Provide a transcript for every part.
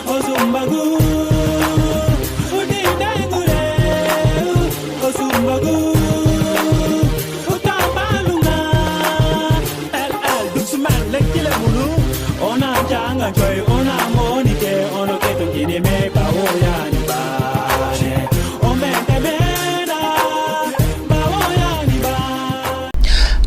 Osumbagu Udindangure Osumbagu Utabalunga El Duxman Lekile Mulu Ona Janga Joy Ona Monike Ono Keto Kidime Baoyani Bane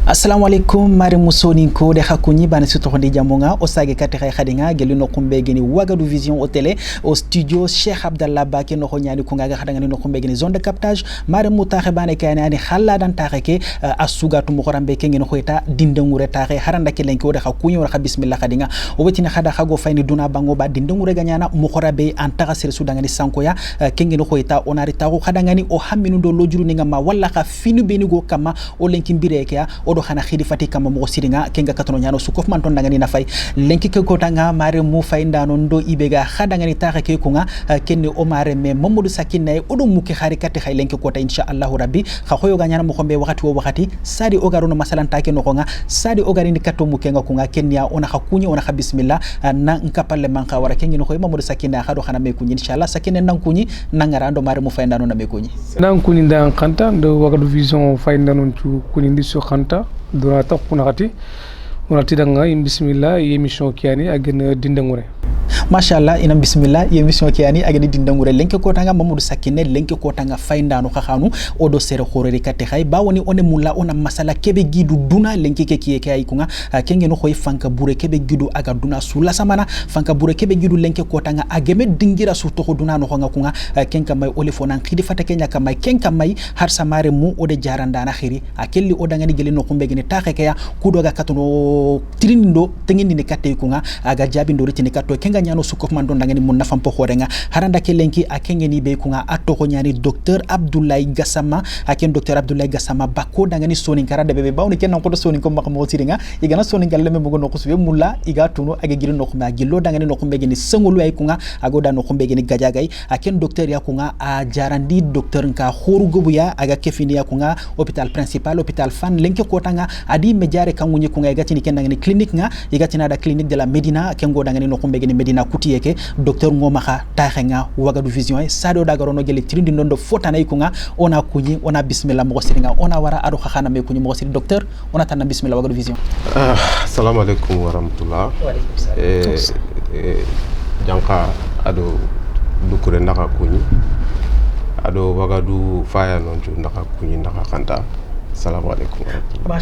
Assalamu alaikum mari musoni ko de hakunyi bana suto ndi jamonga o sage kati khay khadinga gelu no kumbe geni Wagadu Vision au télé au studio Cheikh Abdallah Bake no nyani ko ngaga khadanga no kumbe geni zone de captage mari mutaxe bane kayani ani khalla dan taxe ke asugatu mo xorambe ke ngeni xoyta dindengure taxe haranda ke lenki o de hakunyi wala bismillah khadinga o betina khada khago fayni duna bango ba dindengure ganyana mo xorabe an taxa sir sudanga ni sankoya ke ngeni xoyta onari taxu khadanga ni o hamminu do lojuru ni ngama wala kha finu beni go kama o lenki mbire ke o xana khidi fati kama mo siringa kenga katono nyano sukof man ton dangani na fay lenki ke ko tanga mare mu fay ndano ndo ibega khadanga ni taxe ke ko nga kenni o mare me mamadou sakine o do muki khari katti khay lenki ko ta inshallah rabbi kha khoyo ga nyana mo xombe wakati wo wakati sadi o garono masalan take no ko nga sadi o gari ni katto mu kenga ko nga kenya ona khakunyi ona kha bismillah na nkapalle man kha wara kenni no koy mamadou sakine khado xana me kunyi inshallah sakine nan kunyi nangara ndo mare mu fay ndano na me kunyi nan kunyi ndan khanta ndo Wagadu Vision fay ndano chu kunyi ndi so khanta dona ta kunakati onati danga bismillah émission kiani agena dindangure mashallah ina bismillah émission kiani agena dindangure lenke ko tanga mamadou sakine lenke ko tanga fayndano khakhanu odo sere khoreri katti khay bawoni one mulla ona masala kebe gidu duna lenke ke kiye kay kunga kenge no khoy fanka bure kebe gidu aga duna sula samana fanka bure kebe gidu lenke ko tanga ageme dingira su to duna no khanga kunga kenka may ole fonan khidi fata kenya kamay kenka may har samare mu ode jaranda na khiri akelli odanga ni gele no khumbe gene taxe kaya kudoga katuno tirindo tengini ne katte kunga aga jabi ndo ritini katto kenga nyano sukof man don dangani mun nafam po xorenga haranda ke lenki akengeni be kunga atto ko nyani docteur Abdoulaye Gassama aken docteur Abdoulaye Gassama bako dangani sonin karade bebe bawni ken nan ko sonin ko makamo tiringa igana sonin galle me bugo no ko suwe mulla iga tunu aga giri no khuma gillo dangani no khumbe geni sengolu ay kunga agoda no khumbe geni gajagay aken docteur ya kunga a jarandi docteur nka khoru gobuya aga kefini ya kunga hôpital principal hôpital fan lenki ko tanga adi me jare kangunyi kunga igati kendangani clinique nga igatina da clinique de la Medina kengo dangani no kumbe geni Medina kutiyeke docteur ngoma kha taxe nga Wagadu Vision e sado dagaro no gele trindi ndondo fota nay kunga ona kunyi ona bismillah mo siringa ona wara ado khana me kunyi mo siri docteur ona tan bismillah Wagadu Vision assalamu alaikum wa rahmatullah wa alaikum salam janka ado dukure ndaka kunyi ado Wagadu faya nonju ndaka kunyi ndaka khanta assalamu alaikum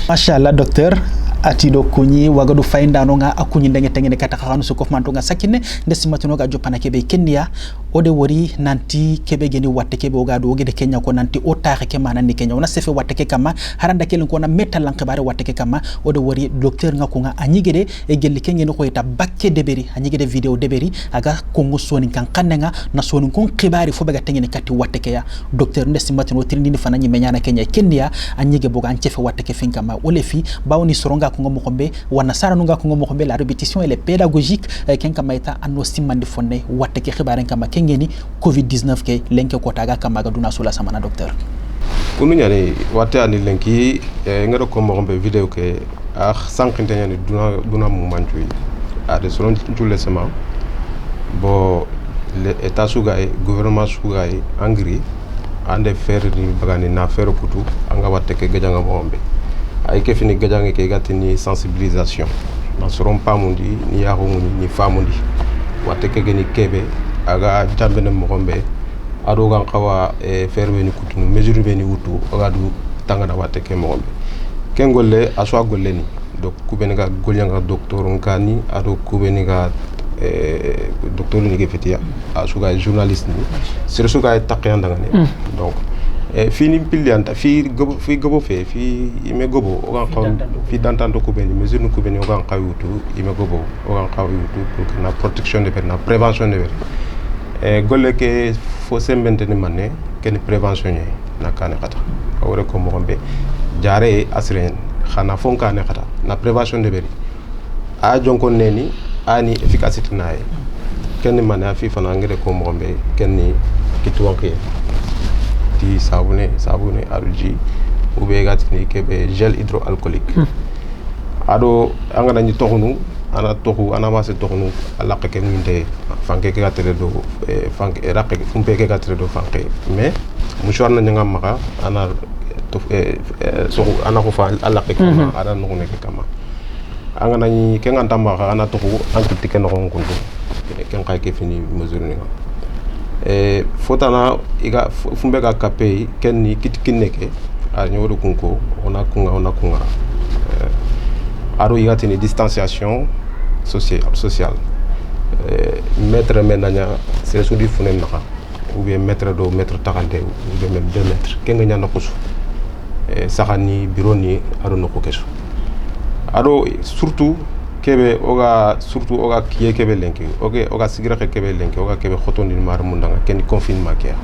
mashallah docteur atido kunyi Wagadu fayndano nga akunyi ndenge tengene kata khanu sukof manto nga sakine ndesimatuno ga jopana kebe kenya ode wori nanti kebe geni watte kebe ogado ogede kenya ko nanti o taxe ke manani kenya ona sefe watte ke kama haranda kelen ko na metal lankabare watte ke kama ode wori docteur nga ko nga anyigede e gelli kenya no ko eta bakke deberi anyigede video deberi aga kongo soni kan kannga na soni kon khibari fo baga tengene katti watte ke ya docteur ndesimatuno tirindi fanani menyana kenya anyige boga anchefe watte ke finkama ole fi bawni soronga ko ngomo kombe wana sara nunga ko ngomo kombe la répétition elle est pédagogique kenka mayta anno simande fonne watte ke khibaren kama kengeni covid-19 ke lenke ko taga kama ga duna sula samana docteur kunu nyani watte ani lenki ngado ko mo kombe video ke sankinte nyani duna mu manjui ade solon tulle sama bo le état suga e gouvernement suga e angri ande faire ni bagani na faire kutu anga watte ke gajanga mo kombe ay ke fini gajange ke gatini sensibilisation na soron pamundi ni yarumuni ni famundi watte ke geni kebe aga jambene mo gombe ado gan kawa ferbe ni kutunu mesure be ni wutu aga du tangana watte ke mo gombe ken golle aswa golle ni donc kubeni ga golyanga docteur ngani ado kubeni ga docteur ni ke fetia asuga journaliste ni sur suga takiyanda ngani donc fini pilianta fi gobo fe fi ime gobo o gan xaw fi dantanto ko beni mesure no ko beni o gan xawutu ime gobo o gan xawutu pour que na protection de na prévention de golle ke fo sembente ni manne ken prévention ni na kane xata awre ko mo gombe jare asren xana fonka ne xata na prévention de a jonkon neni ani efficacité nae ken manne fi fana ngere ko mo gombe ken ni kitwanke ti sabune aruji ube gatini kebe gel hydroalcoolique ado anga dañi toxunu ana toxu ana ma se toxnu alaqe ke minte fanke ke gatele do fanke raqe fumpe ke gatele do fanke mais mushwar na nyanga maka ana to so ana ko fa alaqe kama ana no ne kama anga nani ke nganta maka ana toxu anki tike no ngundu ken kay ke fini mesure ni fotana iga fumbe ga kapei ken ni kitkineke a nyodo kunko ona kunga aro iga tini distanciation sociale mètre menanya c'est sous du funen naka ou bien mètre do mètre takante ou bien même 2 mètres kenga nyanda kusu saxani bureau ni aro noko kesu aro surtout kebe oga kiye kebe lenki oga sigira kebe lenki oga kebe khotondi mar mundanga ken confinement kia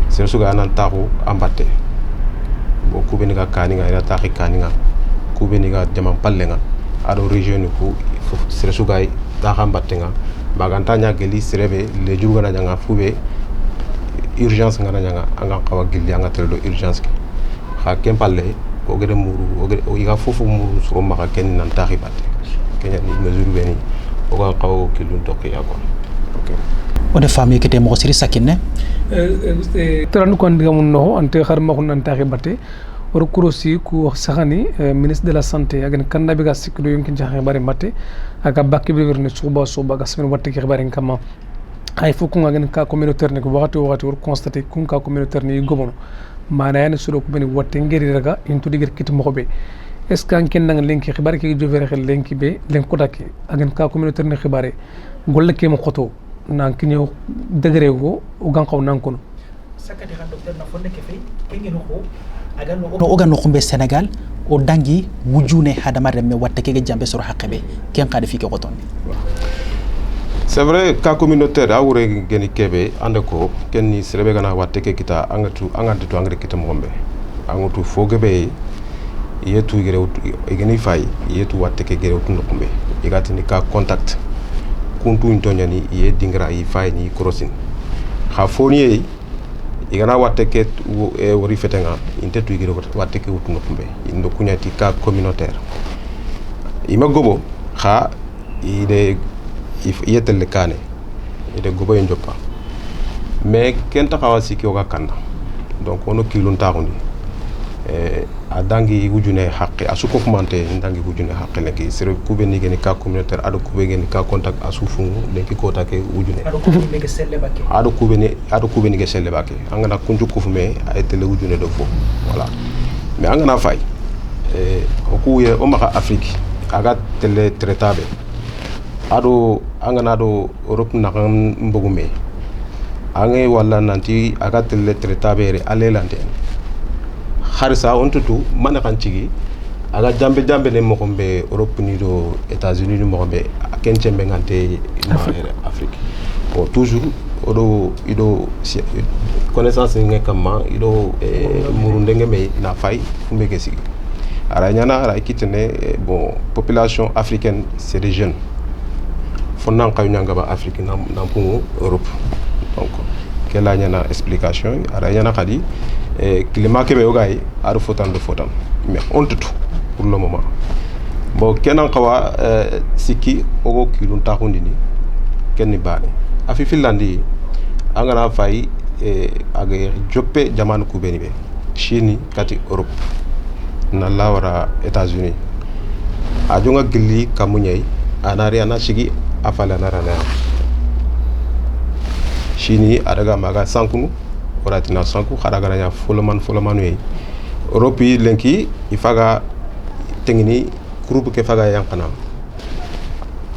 c'est suga nan taxu ambaté bo kubeni ga kaninga ira taxi kaninga kubeni ga jamam pallenga ado région ko c'est suga taxa ambatenga baganta nya geli serebe le jurga na nyanga fube urgence ngana nyanga anga xawa gilli anga telo urgence ki xa kempalle o gede muru o iga fofu muru so maka ken nan taxi batte kenya ni mesure beni o ga xaw kilun tokki ya ko okay o de famille kete mo siri sakine tarandu kon diga mun no ante xar ma xun nan taxi batte or kurosi ku saxani ministre de la santé agen kanda bi ga sikdo yonkin jaxe bari matte aga bakki bi werne suba ga semen watte ki xibari kama ay fukku ngagen ka communautaire ne ko waxati wor constater kun ka communautaire ni gobono mana yana suro ko beni watte ngeri daga into digir kit mo be est ce que an ken nang lenki xibari ki jofere xel lenki be len ko dakki agen ka communautaire ne xibare golle ke mo xoto nan ki ñew degré go o gan xaw nan kono sakati han docteur na fonne ke fay ke ngeno ko aga no oga no xumbe Sénégal o dangi wujune hadama remme watte ke jambe soro haqqebe ken qadi fi ke xoton c'est vrai ka communautaire a wure geni kebe ande ko ken ni serebe gana watte ke kita angatu angre kita mombe angatu fogebe yetu gere geni fay yetu watte ke gere tun kumbe igati ni ka contact kuntu intonyani ye dingra yi fay ni crossing ha foni igana watte ke wori fetenga inte tu gere watte ke tun kumbe indo kunyati ka communautaire ima gobo ha ide yetel kane ide gobo en joppa mais ken taxawa siki oga kanda donc ono kilun taxundi a dangi wujune haqqi asuko fumante dangi wujune haqqi lenki sere kube ni geni ka communautaire ado kube geni ka contact asufu lenki kota ke wujune ado kube ni ge selle bake angana kunjuku fume ay tele wujune do fo voilà mais angana fay okuye o maka Afrique aga tele traitable ado angana do Europe nakam mbogume ange wala nanti aga tele traitable ale lante kharisa on tutu man kan cigi aga jambe ne mo kombe Europe ni do États-Unis ni mo kombe ken cembe ngante Afrique o toujours odo ido connaissance nge kama ido murunde nge me na fay fumbe ke sigi ara nyana ara kitene bon population africaine c'est des jeunes fonnan kayu nyanga ba Afrique na pour Europe donc kela nyana explication ara nyana kadi climat kebe ogay aru fotan mais on tout pour le moment bon kenan kawa siki ogo kilun taxundini kenni baane afi finlandi angana fay age joppe jamanu kubeni be Chine kati Europe na lawara États-Unis ajonga gilli kamunyai anari ana sigi afala narana Chine adaga maga sankunu oratina sanku kharaga nya folomanu yi Europe lenki ifaga tengini groupe ke faga yankana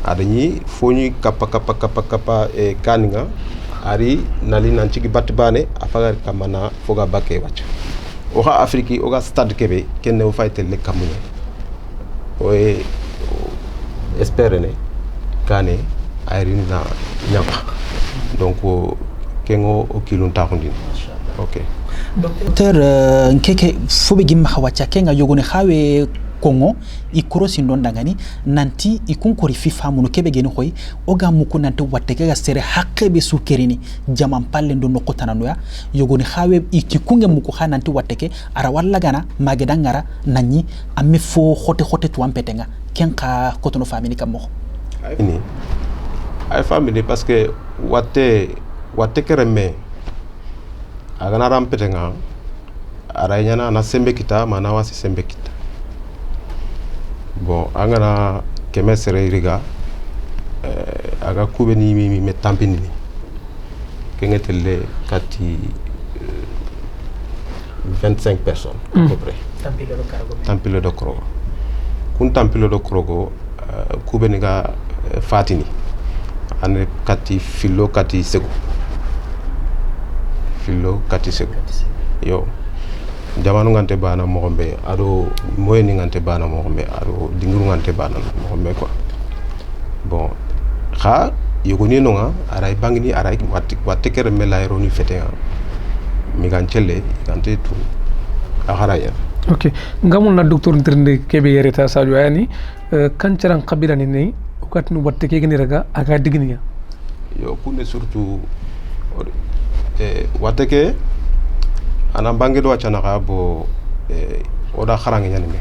adani foni kappa e kaninga ari nali nanci batbane afaga kamana foga bakke wacc oha Afrique oga stade kebe kenne o faytel le kamunya o espérer ne kane ayri na nyamba donc kengo o kilun taxundi ok docteur nkeke fobe gimma hawacha kenga yogone xawe kongo i korosi ndon dangani nanti i kunkori fifa munu kebe geni hoy oga muku nanti watte ga sere hakke be sukerini jaman palle ndo no kotana noya yogoni hawe i kikunge muku ha nanti watte ke ara walla gana magedangara nanyi amme fo khote to ampetenga kenka kotono famini kammo ay famini parce que watte kereme agana rampetenga ara nyana na sembe kita mana wasi sembe kita bon angana keme sere riga aga kube ni mi me tampini ni kengetele kati 25 personnes à peu près tampilo do krogo kun tampilo do krogo kube ni ga fatini ane kati filo kati sego yo jamanu ngante bana mogombe ado moyeni ngante bana mogombe ado dinguru ngante bana mogombe quoi bon kha yogoni nonga aray bangini aray watte kere melairo ni fete mi ganchele gante tu akharaya ok ngamul na docteur ntirnde kebe yereta sadio yani kancaran qabila ni ne ukatni watte ke gani raga aga digniya yo kunne surtout watte ke ana bangi do wacana ka bo oda kharangi nyani me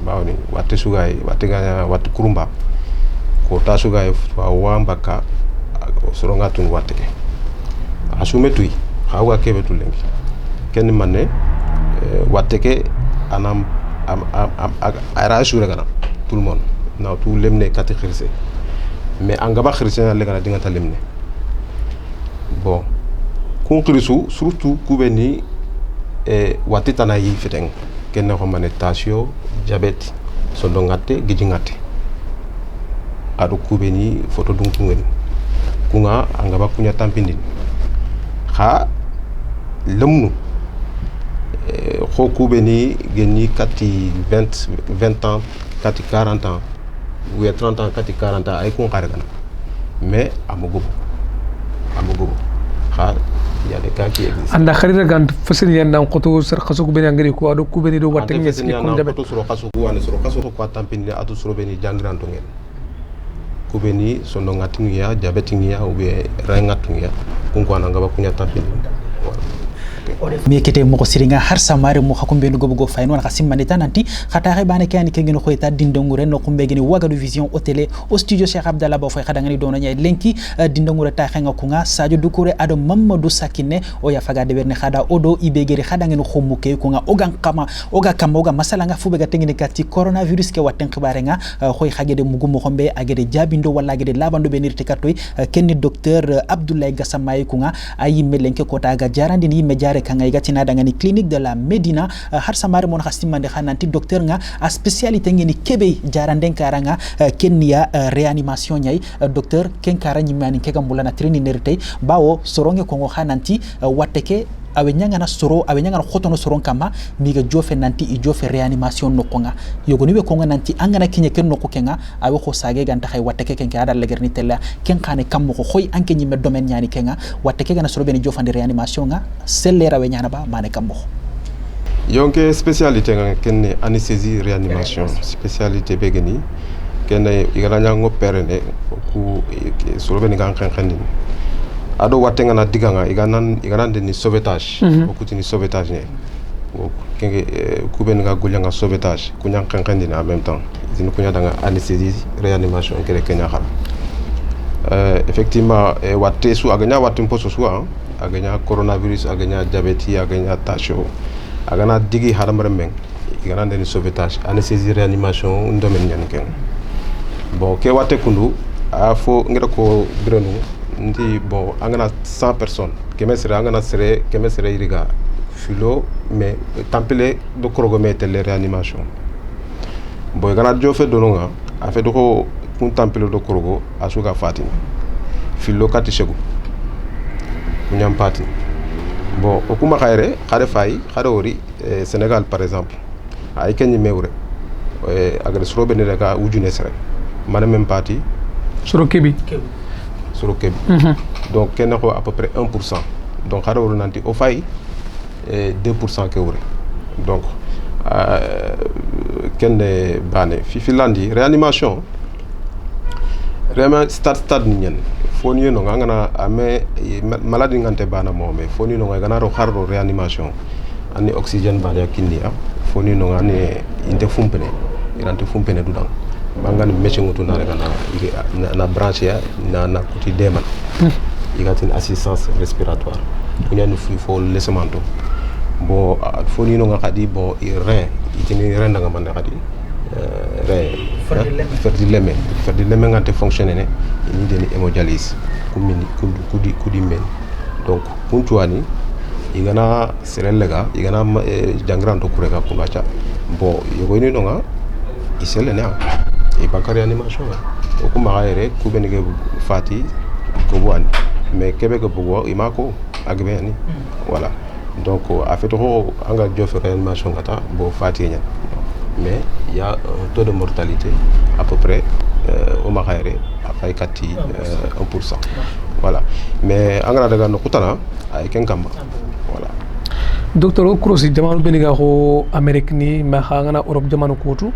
bawni watte sugay watte ganya watte kurumba ko ta sugay wa wamba ka soronga tun watte ke asume tuy hawa kebe tu lengi ken manne watte ke anam ara sura gana tout le monde na tout lemne kati khirse mais angaba khirse na legana dinga ta lemne bon conclusu surtout kubeni wati tana yi fiteng kenne ko mané tension diabète so do ngatte giji ngatte adu kubeni photo dum ngeni kunga angaba kunya tampindi kha lemnu ko kubeni geni kati 20 ans kati 40 ans ou 30 ans kati 40 ans ay kun xaragana mais amugo kha il y a des cas qui existent anda kharira gant fasini yanda qoto sar khasu ko beni ngari ko ado ku beni do watte ngi ni kun jabe to suro khasu ko ane suro khasu ko tampini adu suro beni jangiranto ngel ku beni sondo ngati ya diabete ngi ya ou bien rangatu ngi ya kun ko ananga ba kunya tampini mi kete mo ko siringa har samare mo hakumbe no gobo fayno na kasimane tananti khata hay bane kani ke ngeno khoyta dindongure no kumbe geni wagadu vision au télé au studio Cheikh Abdallah Ba fay khada ngani dono nyay lenki dindongure ta khenga kunga Sadio Doucouré ado Mamadou Sakine o ya faga de berne khada odo ibegeri khada ngeno khomuke kunga oga kama masala nga fube ga tengene kati coronavirus ke watten khibarenga khoy khagede mugumo khombe agede jabindo wala agede labando benirte katoy kenni docteur Abdoulaye Gassamaye kunga ayi melenke kota ga jarandi ni me jare kanga igatina dangani clinique de la Medina har samare mon khastimande khananti docteur nga a spécialité ngeni kebe jaranden karanga kenya réanimation nyai docteur kenkara nyimani kega mbulana trini nertey bawo soronge kongo khananti wateke awe nyangana khotono soron kama miga jofe nanti I jofe réanimation no konga yogoni be konga nanti angana kinye ken no ko kenga awe ko sage ganta khay wateke ken ka dal legerni tella ken khane kam ko khoy anke nyime domaine nyani kenga wateke gana soro beni jofande réanimation nga sellera we nyana ba mané kam ko yonke spécialité nga ken anesthésie réanimation spécialité begeni ken igala nyango perene ku soro beni gan khen ado watenga na diganga iganan de ni sauvetage beaucoup ni sauvetage ne kenge kuben nga gulyanga sauvetage kunya kankandi en même temps zinu kunya danga anesthésie réanimation kele kenya xala effectivement watte su aganya watte mposo su aganya coronavirus aganya diabète aganya tension agana digi haramare meng iganan de ni sauvetage anesthésie réanimation ndomen nyan ken bon ke watte kundu a fo ngira ko brenu ndi bon angana 100 personnes kemesere angana sere kemesere iriga filo mais tampile do krogome tele réanimation boy gana jofe dononga a fait do ko kun tampile do krogo asuga fatin filo kati chegu kunyam pati bon okuma khaire khare fay khare ori Sénégal par exemple ay kenni mewre agre srobe ne daga wujune sere mané même parti soro kebi sur Kébé. Donc, il y a à peu près 1%. Donc, il y a 2% qui est. Donc, kende bane fi Finlandi réanimation vraiment stade ni nyen foni no ngana ame maladie ngante bana mo me foni no ngana ro harro réanimation ani oxygène bana kindia foni no ngane inte fumpene irante fumpene dudang bangani meche ngutu na rega na branche ya na kuti deman igatin assistance respiratoire kunyani faut lesemento bo foni no ngadi bo rein itini rein nga man ngadi rein faire du lemme ngante fonctionner ne ni deni hémodialyse kudi men donc kuntuani igana serelega igana jangranto kurega kunacha bo yogoini no nga isele ne e bakari animation o kuma gaire kubenige fati ko wani mais kebe ko bugo imako agbe ni voilà donc a fait trop anga jof réanimation kata bo fati nya mais il y a un taux de mortalité à peu près au magaire après 1%. Voilà. Mais anga daga no kutana ay kenkamba. Voilà. Docteur Krosi jamanu beniga ko Amerique ni ma ngana Europe jamanu kotu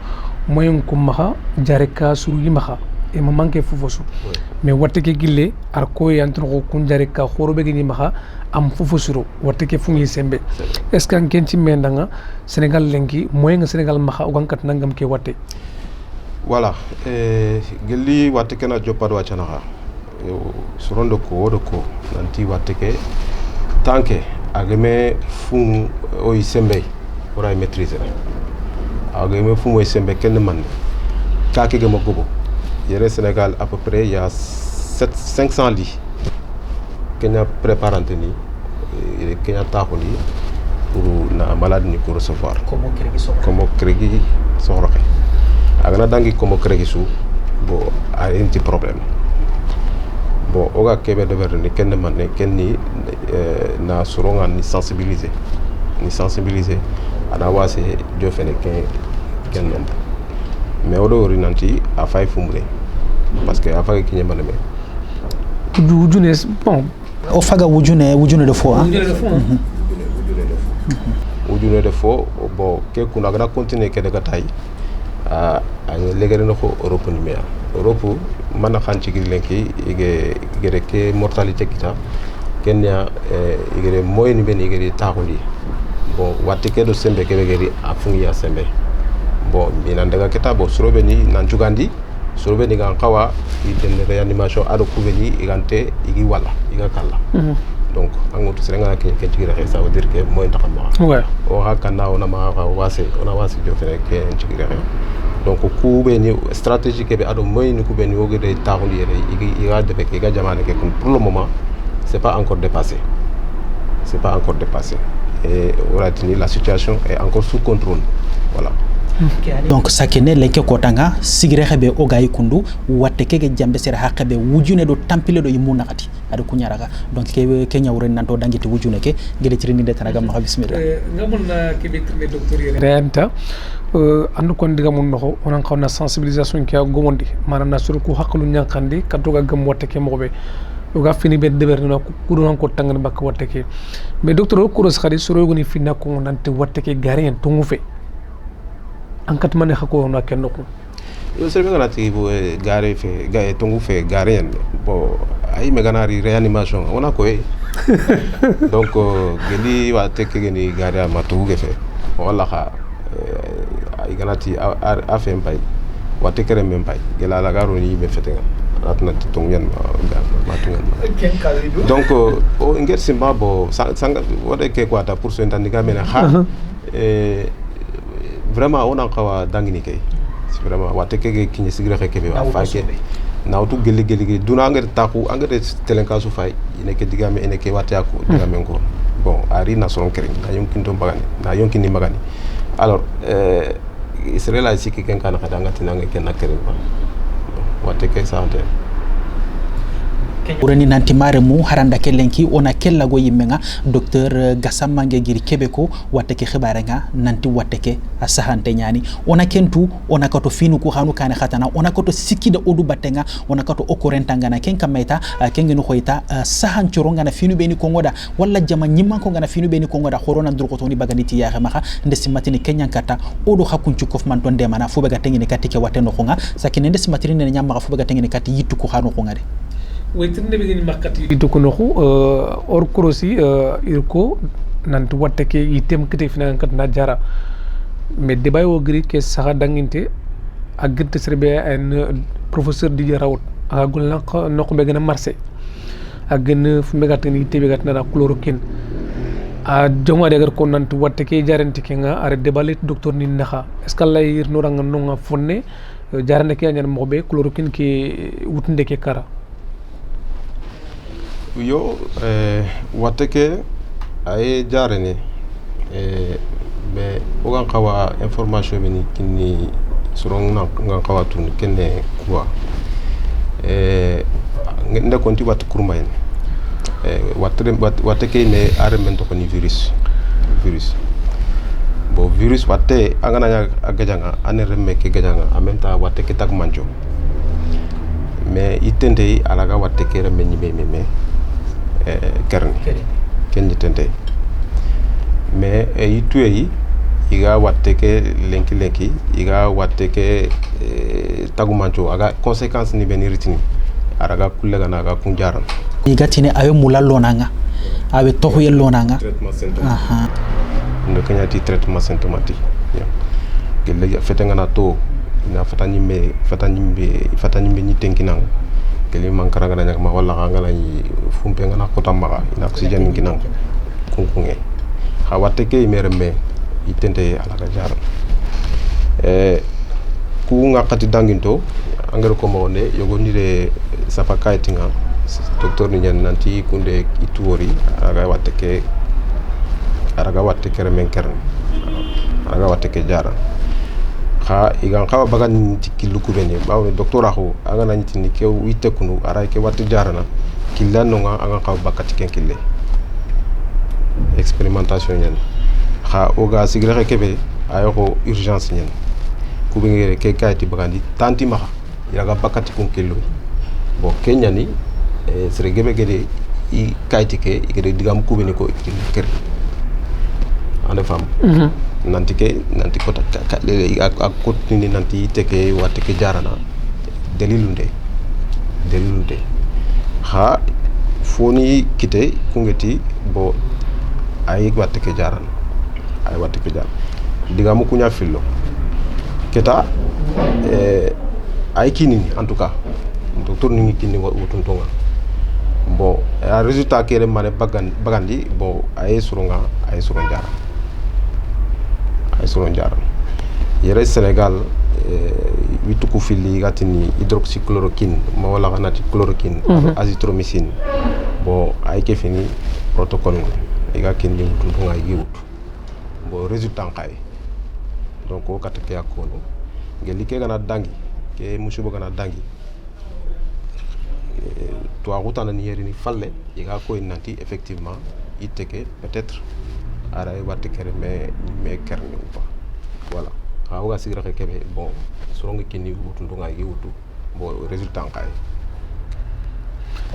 moyen ko maha jareka suru yimaha e ma manke fufosu mais watte ke gille ar ko yantro ko kun jareka khorobe ni maha am fufosuro watte ke fungi sembe est ce que ngenti mendanga Sénégal lenki moyen Sénégal maha ugankat nangam ke watte voilà gelli watte ke na jopado wachana surondo ko wodo ko nanti watte ke tanke agame fun o sembe ora maîtriser agame fun o sembe ken man ka ke gama gobo yere Sénégal à peu près il y a 500 lits Kenya préparante ni Kenya taxoli pour na malade ni pour recevoir comme crégi soxroxe agana dangi comme crégi su bo a un petit problème bon oga kebe de verre ni ken man ne ken ni na suronga ni sensibiliser ana wase jo fene ken nombre mais odo orinanti a fay fumbre parce que a faga kinya maname wujune bon o faga wujune de fo wujune de fo bon ke kuna gra continuer ke daga tay a legere no ko Europe ni mea Europe man xanci gi lenki ige ke mortalité kita kenya ige moyen ben ige taxuli bon watte ke do sembe ke geri a fungi ya sembe bon ina daga kita bo sorobe ni nan jugandi sorobe ni gan kawa iden réanimation ado kubeni igante igi wala iga kala donc angoto serenga ke tigi rexe ça veut dire que moyen taxama ouais o hakana ona ma wase jo fene ke tigi rexe donc kubeni stratégie ke be ado moyen kubeni o gede taxuli yere iga de ke ga jamane ke pour le moment c'est pas encore dépassé et la situation est encore sous contrôle voilà. Donc sakene leke kotanga sigire xebe o gayi kundu watte kege jambe sere haqqebe wujune do tampile do yimuna khati adu kunyaraga donc ke nyawre nanto dangiti wujune ke gede ci rinde tanaga ma bismillah ngamulna ke betrine docteur yele renta andu kon diga mun noxo onan xawna sensibilisation ki gomondi manam na suru ku haqqlu nyankandi katoga gam watte ke mobe oga fini be deber no ku don ko tangane bak watte ke mais docteur ko ros khadi suru goni finna ko nante watte ke garien to ngufe ankat mané xako na kenn ko yo serbe ngana ti bo gare fe gaay tongu fe garien bo ay me ganari réanimation on a ko donc geli wa tekke geni gare ma to ge fe wala kha ay ganati a fe mbay wa tekkere men mbay gela la garo ni me fete atna tongu yan ma tongu ken kalido donc o ngir simba bo sanga wode ke ko ata pour so entandi ga mena ha vraiment on a kawa dangini kay vraiment watte kege kinya sigre xeke be wa faake nawtu geli duna ngere taku ngere telenka su fay ine ke digame ene ke watte ko digame ngor bon ari na son kering na yonkin to bagani na yonkin ni magani alors Israël a siki ken kana kada ngati nange ken nakere ba watte ke sante urani nanti mare mu haranda kelenki ona kella go yimenga docteur Gassama Ngegiri Kebeko wateke khibarenga nanti wateke asahante nyani ona kentu ona kato finu ku hanu kane khatana ona kato sikida odu batenga ona kato okorentanga na kenka meta kengenu khoita sahan choronga na finu beni kongoda walla jama nyimman ko ngana finu beni kongoda khorona ndurko toni baganiti ya khama ndesimatini kenyan kata odu hakunchu kofman ton demana fu baga tengene katike wateno khonga sakine ndesimatini ne nyamma fu baga tengene kati yitu ku hanu khonga de waytinde be gini makati itu ko noxu or krosi irko nanti watteke yitem kete fina kat na jara mais debay wo gri ke saxa danginte agirte serbe en professeur Didier Raoult a gol nok be gëna marché ak gën fu be gat ni tebe gat na chloroquine a jonga de gar ko nanti watteke jarante ke nga are debalit docteur ni naxa est ce que lay ir no ranga no nga fonne jarande ke ñan mo be chloroquine ki wutnde ke kara yo wateke ay jarene mais ogan kawa information be ni kinni surong ngan kawa tun kenne quoi ngende konti wat kurmayen wateke ne armen to ko ni virus bo virus watte angana nya agajanga ane remme ke gajanga en même temps wateke tak manjo mais itende alaga wateke remme ni me kerni kenji tente mais yituye yi iga watteke lenki iga watteke tagumancho aga conséquence ni beni ritini araga kullega naga kunjaran igatine awe mula lonanga awe tohuye lonanga traitement symptomatique aha ndo kanyati traitement symptomatique gelle fetenga na to na fatanyimbe ni tenkinang keli mankara ngana ma wala ngana yi fumpe ngana ko tamara ina oxygène nginang kunkunge ha wateke mereme itente ala ga jar ku ngakati danginto angere ko mawne yogoni de sapa kaitinga docteur ni nyen nanti kunde ituori aga wateke remen kern aga wateke jara ha igan kawa bagan tikki luku bene bawo docteur aho aga nani tinni ke witte kunu ara ke watti jarana killanno nga aga kawa bakati ken kille expérimentation nyen ha oga sigre kebe ayo ko urgence nyen ku be ngere ke kayti bagandi tanti maha iraga bakati kun killo bo kenya ni sere gebe gede i kayti ke igede digam ku be ni ko ker ande fam nanti ko ak kotini nanti teke wateke jarana delilunde ha foni kite kungeti bo ay wateke jarana digamu kunya fillo keta ay kini en tout cas docteur ni kini wutuntonga bo a résultat kere mané bagandi bo ay suronga jara yere Sénégal witu ko fili gatini hydroxychloroquine ma wala ganati chloroquine azithromycine bo ay ke fini protocole iga kindi mutunga yiwutu bo résultat kay donc ko katake akono ngeli ke gana dangi ke musubo gana dangi to agutana ni yeri ni falle iga ko nanti effectivement iteke peut-être ara watte kere mais kerne ou pas voilà awa sigra kebe bon soronga kini wutu ndunga yiwutu bo résultat kay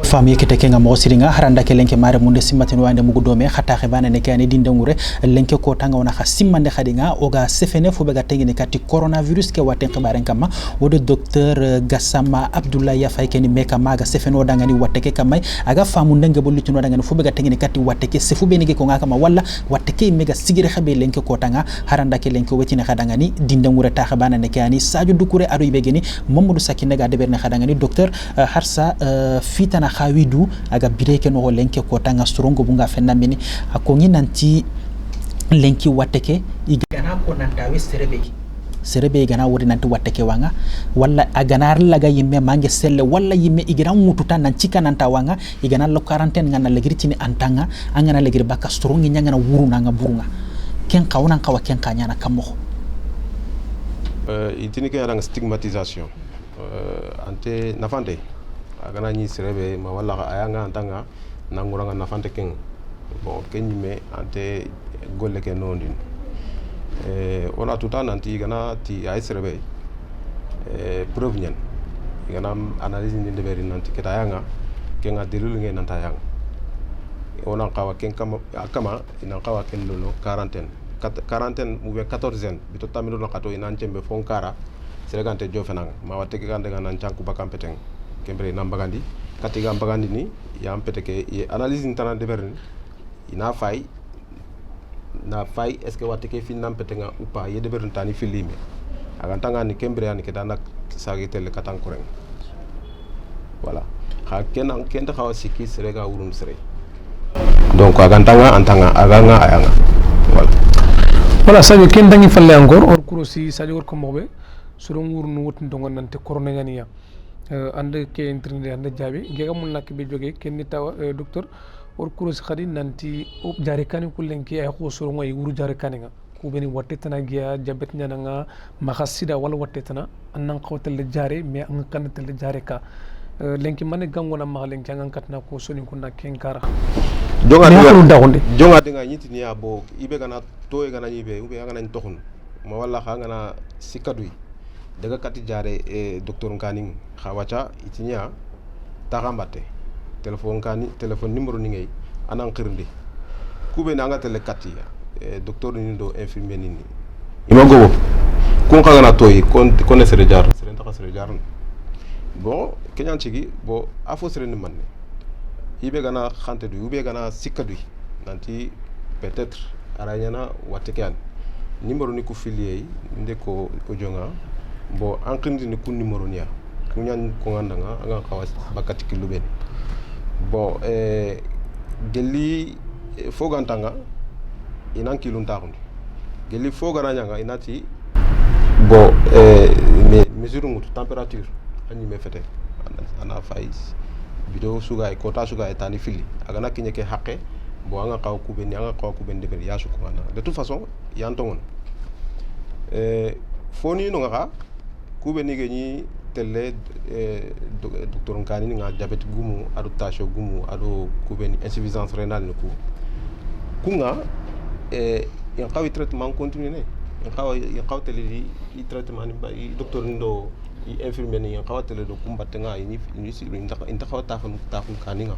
fam yekete kenga mo siringa haranda ke lenke mare munde simmatin wande mugu dome khata khibana ne kani dinde ngure lenke ko tanga wona kha simmande khadinga oga sefene fu bega tengene kati coronavirus ke waten khibaren kama wode docteur Gassama Abdoulaye Yafay keni meka maga sefene o dangani wateke kamay aga famu ndenge bolli tuno dangani fu bega tengene kati wateke sefu benege ko ngaka ma walla wateke mega sigire khabe lenke ko tanga haranda ke lenke wetine khadangani dinde ngure ta khibana ne kani Sadio Doucouré ado ibegeni Mamadou Sakine ga deberne khadangani docteur Harsa fitana khawidu aga bireke no lenke ko tanga surongo bunga fenamini akongi nanti lenki wateke igana ko nantawi serebe igana wori nanti wateke wanga walla aganar laga yimme mange selle walla yimme igana mututa nan cika nanta wanga igana lo quarantaine ngana legritini antanga angana legri baka surongi nyanga na wuruna nga burunga ken kawna kawa ken kanyana kamo itini ke stigmatisation ante nafande agana ni serebe ma wala ayanga antanga nanguranga nafante ken bon kenyime ante golle ke nondin ona tuta nanti gana ti ay serebe preuve nyen gana analyse ni deberi nanti ketayanga kenga delul ngen nantayanga ona kawa ken kama ina kawa ken lolo quarantaine ou bien 14 bito tamilo no kato ina chembe fonkara seregante jofenanga ma watte gande ngana chanku bakampeteng kembre nambagandi katiga mbagandi ni ya mpete ke analyse ni tan deberni ina fay na fay est ce que watte ke fin nampete nga ou pas ye deberni tani filime agantanga ni kembre ani ke danak sagi tel katankureng voilà ha kenan kende xawa sikki serega wurum sere donc agantanga antanga aganga ayanga voilà sadio ken dangi falle encore or kurosi sadio or ko mobe suru ngurnu wut ndongon nante corona ngani ya ande ke internet ande jabi ngega mun nak be joge ken ni taw docteur or kurosi khadi nanti op jare kani kullenki ay ko suru ngoy wuru jare kani nga ku beni watte tana giya jabet nyana nga makhasida wala watte tana annan qawtel jare mais an kan tel jare ka lenki mané gangona ma lenki an katna ko soni kunna ken kara jonga dinga nyitini ya bo ibe gana to e gana yibe ube gana tokhun ma wala kha ngana sikadui daga kati jare docteur Nkani khawacha itinya takambate téléphone numéro ni ngay anan khirndi kube na nga tele kati docteur ni do infirmier ni imago kun khagana toy kon sere jar sere taka sere jar bon kenyan chigi bo afo sere ni manne ibe gana khante du ube gana sikadui nanti peut-être aranyana watekan numéro ni ku filier ndeko ojonga bo ankindi ni ku numéro niya kunyan ko ngandanga anga kawas bakati kiluben bon geli fogantanga inan kiluntaxundi geli fogaranyanga inati bo mesure ngut température ani me fete ana fais video suga kota suga etani fili agana kinyeke haqqe bo anga kaw kubeni anga kaw kubeni de ya su ko de toute façon yantongon foni no nga kubeni geni tele docteur Nkani nga diabète gumu ado tension gumu ado kubeni insuffisance rénale ne ku kunga en kawi traitement continu ne en kaw tele di traitement ni ba docteur ndo i infirmier ni en kaw tele do kumbatte nga ni si inta kaw tafun Nkani nga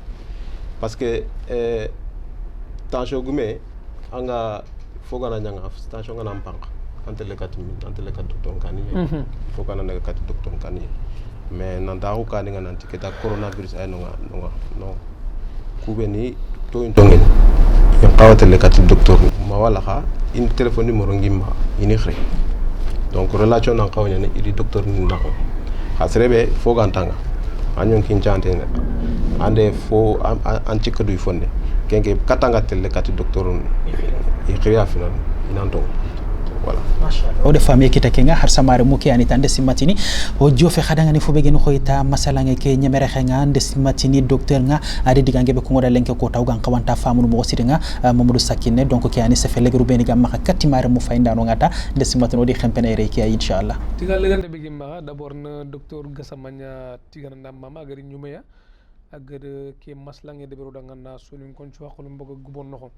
parce que tension gume anga fogana nyanga tension nga nampanka antele kat docteur Nkani fogana naga kat docteur Nkani mais nanta ko kani nga nanti keta coronavirus ay no kubeni to intongen en qawatele kat docteur ma wala kha in téléphone numéro ngimma ini xre donc relation nan qawnya ne idi docteur ni nako khasrebe fogantanga anyon kin chantene ande fo an cikadu fonde kenke katanga tele kat docteur i khriya final inanto voilà o de famille kita kenga har samare muke ani tande simatini o jofe khadanga ni fobe gen khoyta masala ngeke nyemere khenga ande simatini docteur nga ade digange be ko ngoda lenke ko tawgan kawanta famunu mo sidenga mamadou sakine donc ki ani sefele gru beni gam makka katimare mu fayda no ngata de simatino di khempene re ki inshallah tigal legande be gimma d'abord na docteur gassamanya tigana ndam mama gari nyumeya agar ke maslange de beru danga na sunin kon ci waxul mbogo gubon noxo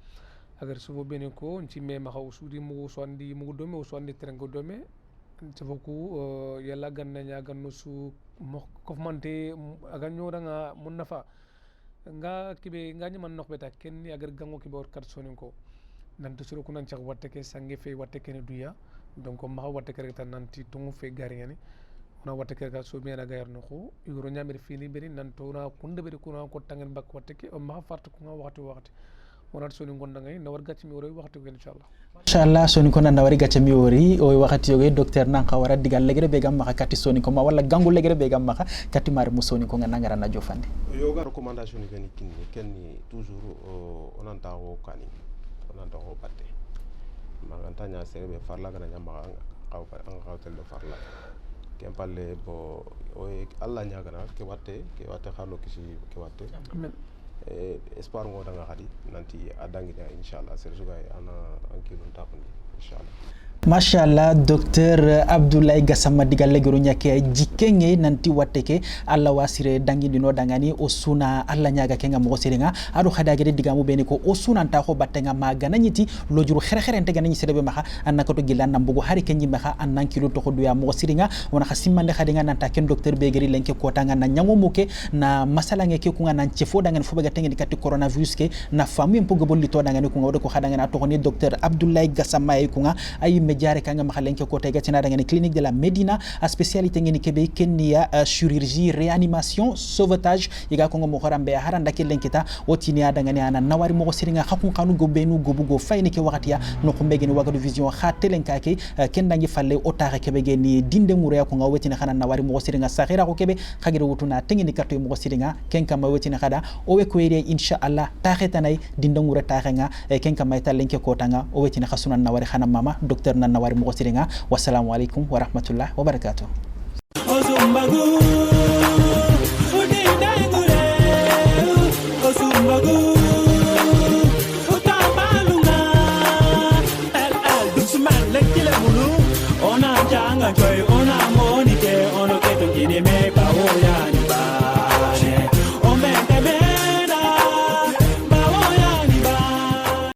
agar subo bene ko ci me ma xaw sudi mu sondi mu dome o sondi trengo dome ci foku yalla ganna nya ganno su mo ko mante aga ñodanga mun nafa nga kibe nga ñman nok beta ken agar gango kibe or kat sonin ko nanti suru kunan ci watte ke sange fe watte ke ne duya donc ma watte ke tan nanti tungu fe gari ngani ona watte ke ka so mi na gayar no ko yoro nyamir fili beri nanto na kunde beri kuna ko tangen bak watte ke o ma fartu ko nga waxtu wonat soni gonda ngay na war gatti mi wori waxtu ko inshallah soni ko nan wari gatti mi wori o waxati yoge docteur nan ka wara digal legere be gam maka katti soni ko ma wala gangul legere be gam maka katti mari mu soni ko ngana ngara na jofande yoga recommandation ni gani kenni toujours onanta o kani onanta o batte maganta nya serebe farla gana nyamba kaw tel do farla ken palle bo o alla nya gana ke watte xarlo kisi ke watte amen espoir ngoda nga khadi nanti adangi da inshallah ser suga ana ankilun takundi inshallah Mashallah docteur Abdoulaye Gassama digalle goro nyake jikenge nanti wateke alla wasire dangi dino dangani osuna alla nyaga kenga mo sirenga adu khadagede digamu beni ko osuna nta ko battenga magana nyiti lojuru khere ente ganani serebe maha annaka to gilanna mbugo hari kenyi maha annan kilo to khoduya mo sirenga wana khasimande khadinga nanta ken docteur begeri lenke ko tanga na nyango muke na masala ngeke kunga nan chefo dangani fubaga tengi kati coronavirus ke na famu mpugo bolli to dangani kunga wado ko khadanga na to ni docteur Abdoulaye Gassama e kunga ay jare kanga mahalenke ko tega tina dangani clinique de la Médina a spécialité ngeni kebe kenya chirurgie réanimation sauvetage yiga ko mo xorambe haranda ke lenkita otinia dangani ana nawari mo siringa xakun xanu go benu go bugo fayni ke wakatiya no ko mbegeni wagadu vision xatelenka ke kendangi falle otaxe kebe geni dinde ngure ko nga wetina xana nawari mo siringa saxira ko kebe xagiro wutuna tengini karto mo siringa kenka ma wetina xada o we ko yere inshallah taxetanay dinde ngure taxenga kenka may talenke ko tanga o wetina xasuna nawari xana mama docteur na nawari mo siringa wassalamu alaikum wa rahmatullah wa barakatuh ona janga joy ona monike ono keto kineme